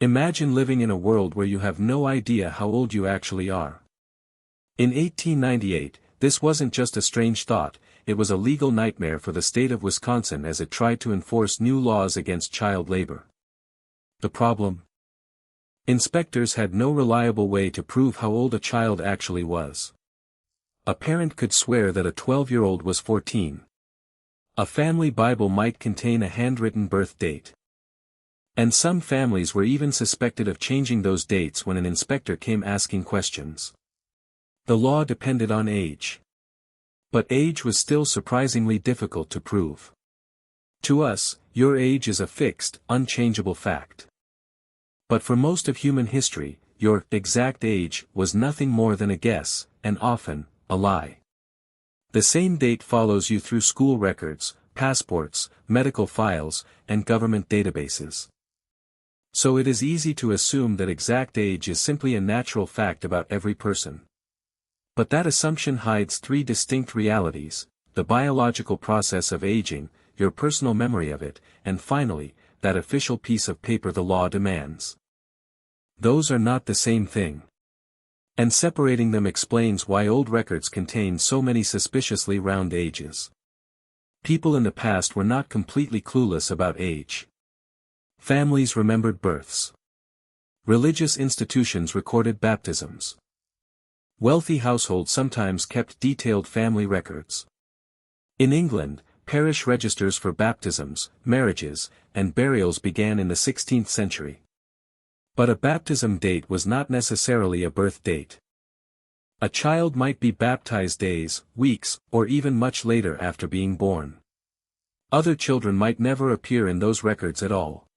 Imagine living in a world where you have no idea how old you actually are. In 1898, this wasn't just a strange thought, it was a legal nightmare for the state of Wisconsin as it tried to enforce new laws against child labor. The problem? Inspectors had no reliable way to prove how old a child actually was. A parent could swear that a 12-year-old was 14. A family Bible might contain a handwritten birth date. And some families were even suspected of changing those dates when an inspector came asking questions. The law depended on age. But age was still surprisingly difficult to prove. To us, your age is a fixed, unchangeable fact. But for most of human history, your exact age was nothing more than a guess, and often, a lie. The same date follows you through school records, passports, medical files, and government databases. So it is easy to assume that exact age is simply a natural fact about every person. But that assumption hides three distinct realities: the biological process of aging, your personal memory of it, and finally, that official piece of paper the law demands. Those are not the same thing. And separating them explains why old records contain so many suspiciously round ages. People in the past were not completely clueless about age. Families remembered births. Religious institutions recorded baptisms. Wealthy households sometimes kept detailed family records. In England, parish registers for baptisms, marriages, and burials began in the 16th century. But a baptism date was not necessarily a birth date. A child might be baptized days, weeks, or even much later after being born. Other children might never appear in those records at all.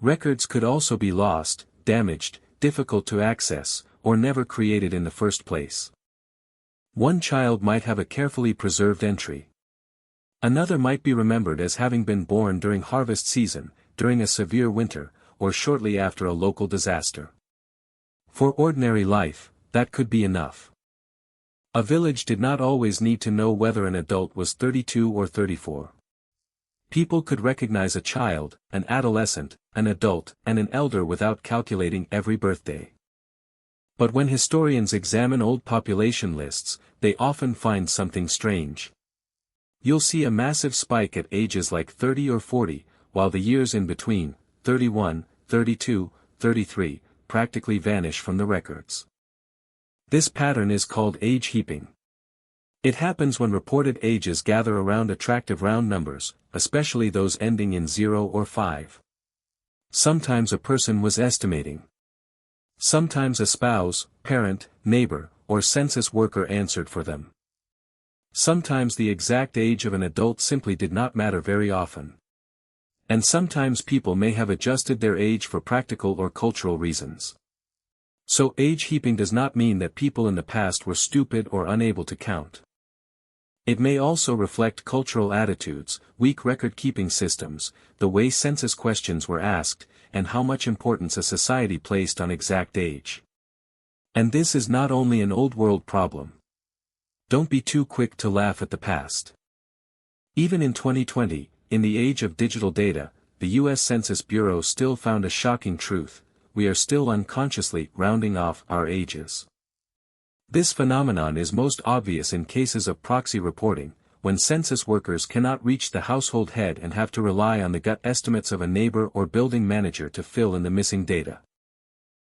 Records could also be lost, damaged, difficult to access, or never created in the first place. One child might have a carefully preserved entry. Another might be remembered as having been born during harvest season, during a severe winter, or shortly after a local disaster. For ordinary life, that could be enough. A village did not always need to know whether an adult was 32 or 34. People could recognize a child, an adolescent, an adult, and an elder without calculating every birthday. But when historians examine old population lists, they often find something strange. You'll see a massive spike at ages like 30 or 40, while the years in between, 31, 32, 33, practically vanish from the records. This pattern is called age heaping. It happens when reported ages gather around attractive round numbers, especially those ending in 0 or 5. Sometimes a person was estimating. Sometimes a spouse, parent, neighbor, or census worker answered for them. Sometimes the exact age of an adult simply did not matter very often. And sometimes people may have adjusted their age for practical or cultural reasons. So age heaping does not mean that people in the past were stupid or unable to count. It may also reflect cultural attitudes, weak record-keeping systems, the way census questions were asked, and how much importance a society placed on exact age. And this is not only an old-world problem. Don't be too quick to laugh at the past. Even in 2020, in the age of digital data, the U.S. Census Bureau still found a shocking truth: we are still unconsciously rounding off our ages. This phenomenon is most obvious in cases of proxy reporting, when census workers cannot reach the household head and have to rely on the gut estimates of a neighbor or building manager to fill in the missing data.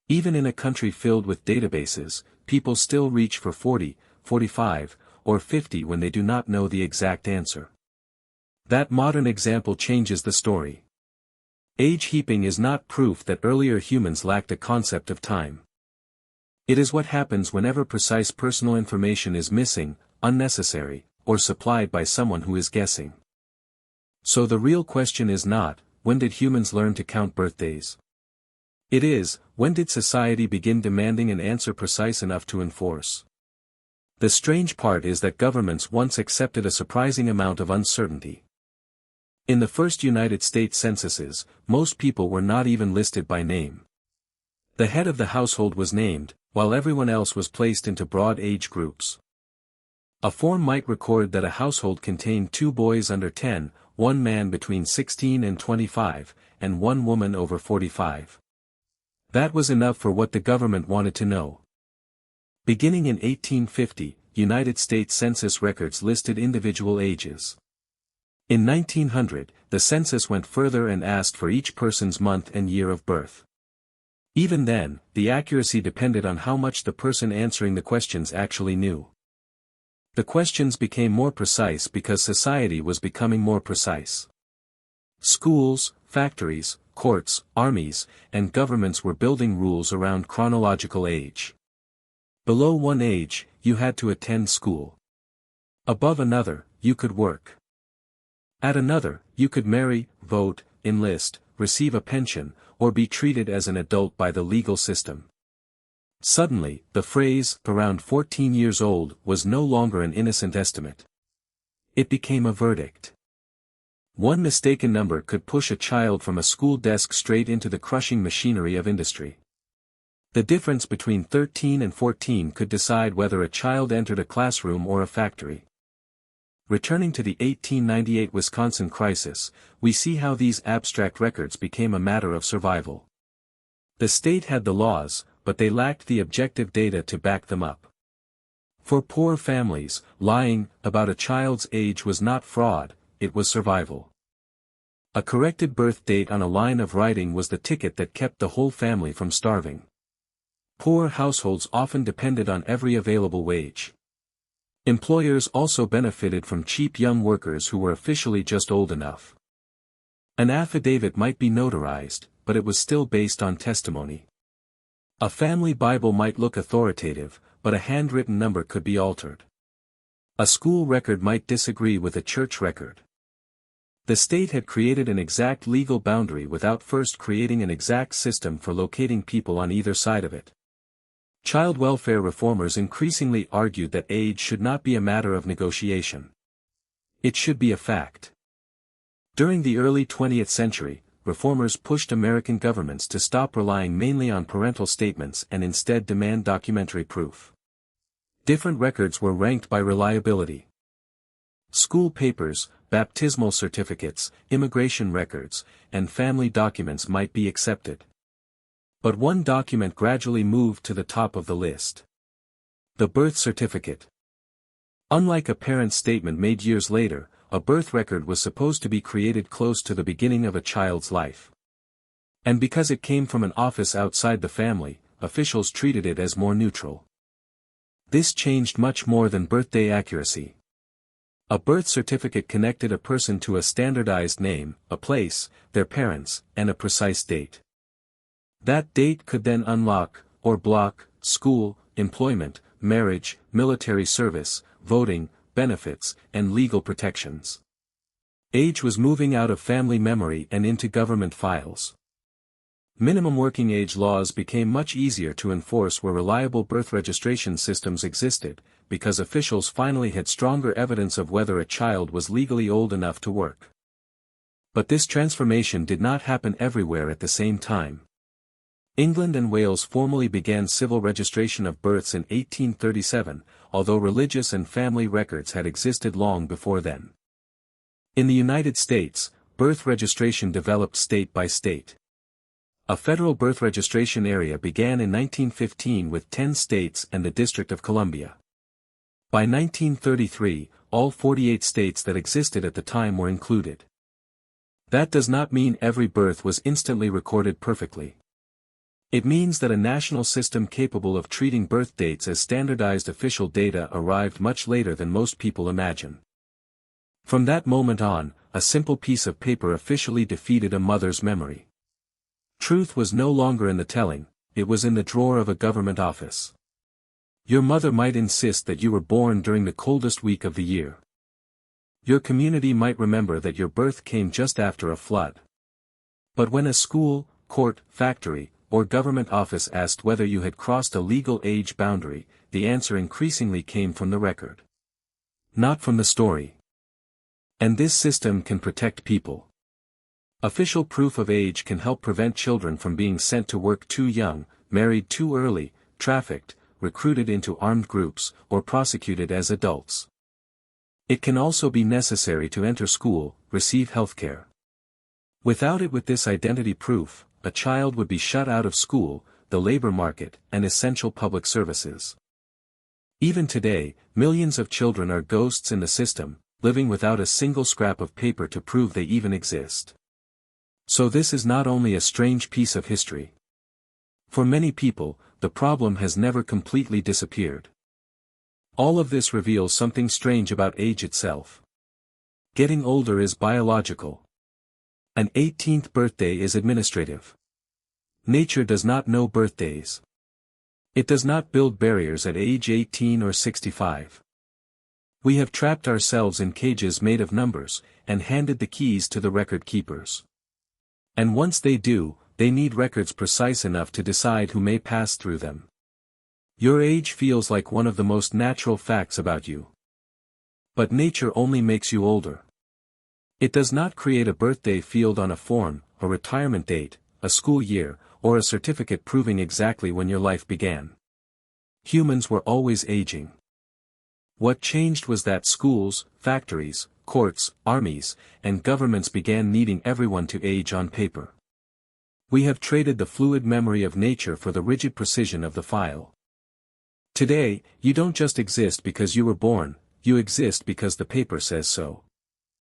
Even in a country filled with databases, people still reach for 40, 45, or 50 when they do not know the exact answer. That modern example changes the story. Age heaping is not proof that earlier humans lacked a concept of time. It is what happens whenever precise personal information is missing, unnecessary, or supplied by someone who is guessing. So the real question is not, when did humans learn to count birthdays? It is, when did society begin demanding an answer precise enough to enforce? The strange part is that governments once accepted a surprising amount of uncertainty. In the first United States censuses, most people were not even listed by name. The head of the household was named, while everyone else was placed into broad age groups. A form might record that a household contained 2 boys under 10, 1 man between 16 and 25, and 1 woman over 45. That was enough for what the government wanted to know. Beginning in 1850, United States Census records listed individual ages. In 1900, the census went further and asked for each person's month and year of birth. Even then, the accuracy depended on how much the person answering the questions actually knew. The questions became more precise because society was becoming more precise. Schools, factories, courts, armies, and governments were building rules around chronological age. Below one age, you had to attend school. Above another, you could work. At another, you could marry, vote, enlist, receive a pension, or be treated as an adult by the legal system. Suddenly, the phrase, around 14 years old, was no longer an innocent estimate. It became a verdict. One mistaken number could push a child from a school desk straight into the crushing machinery of industry. The difference between 13 and 14 could decide whether a child entered a classroom or a factory. Returning to the 1898 Wisconsin crisis, we see how these abstract records became a matter of survival. The state had the laws, but they lacked the objective data to back them up. For poor families, lying about a child's age was not fraud, it was survival. A corrected birth date on a line of writing was the ticket that kept the whole family from starving. Poor households often depended on every available wage. Employers also benefited from cheap young workers who were officially just old enough. An affidavit might be notarized, but it was still based on testimony. A family Bible might look authoritative, but a handwritten number could be altered. A school record might disagree with a church record. The state had created an exact legal boundary without first creating an exact system for locating people on either side of it. Child welfare reformers increasingly argued that age should not be a matter of negotiation. It should be a fact. During the early 20th century, reformers pushed American governments to stop relying mainly on parental statements and instead demand documentary proof. Different records were ranked by reliability. School papers, baptismal certificates, immigration records, and family documents might be accepted. But one document gradually moved to the top of the list. The birth certificate. Unlike a parent's statement made years later, a birth record was supposed to be created close to the beginning of a child's life. And because it came from an office outside the family, officials treated it as more neutral. This changed much more than birthday accuracy. A birth certificate connected a person to a standardized name, a place, their parents, and a precise date. That date could then unlock, or block, school, employment, marriage, military service, voting, benefits, and legal protections. Age was moving out of family memory and into government files. Minimum working age laws became much easier to enforce where reliable birth registration systems existed, because officials finally had stronger evidence of whether a child was legally old enough to work. But this transformation did not happen everywhere at the same time. England and Wales formally began civil registration of births in 1837, although religious and family records had existed long before then. In the United States, birth registration developed state by state. A federal birth registration area began in 1915 with 10 states and the District of Columbia. By 1933, all 48 states that existed at the time were included. That does not mean every birth was instantly recorded perfectly. It means that a national system capable of treating birth dates as standardized official data arrived much later than most people imagine. From that moment on, a simple piece of paper officially defeated a mother's memory. Truth was no longer in the telling, it was in the drawer of a government office. Your mother might insist that you were born during the coldest week of the year. Your community might remember that your birth came just after a flood. But when a school, court, factory, or government office asked whether you had crossed a legal age boundary, the answer increasingly came from the record. Not from the story. And this system can protect people. Official proof of age can help prevent children from being sent to work too young, married too early, trafficked, recruited into armed groups, or prosecuted as adults. It can also be necessary to enter school, receive healthcare. Without it, with this identity proof, a child would be shut out of school, the labor market, and essential public services. Even today, millions of children are ghosts in the system, living without a single scrap of paper to prove they even exist. So this is not only a strange piece of history. For many people, the problem has never completely disappeared. All of this reveals something strange about age itself. Getting older is biological. An 18th birthday is administrative. Nature does not know birthdays. It does not build barriers at age 18 or 65. We have trapped ourselves in cages made of numbers, and handed the keys to the record keepers. And once they do, they need records precise enough to decide who may pass through them. Your age feels like one of the most natural facts about you. But nature only makes you older. It does not create a birthday field on a form, a retirement date, a school year, or a certificate proving exactly when your life began. Humans were always aging. What changed was that schools, factories, courts, armies, and governments began needing everyone to age on paper. We have traded the fluid memory of nature for the rigid precision of the file. Today, you don't just exist because you were born, you exist because the paper says so.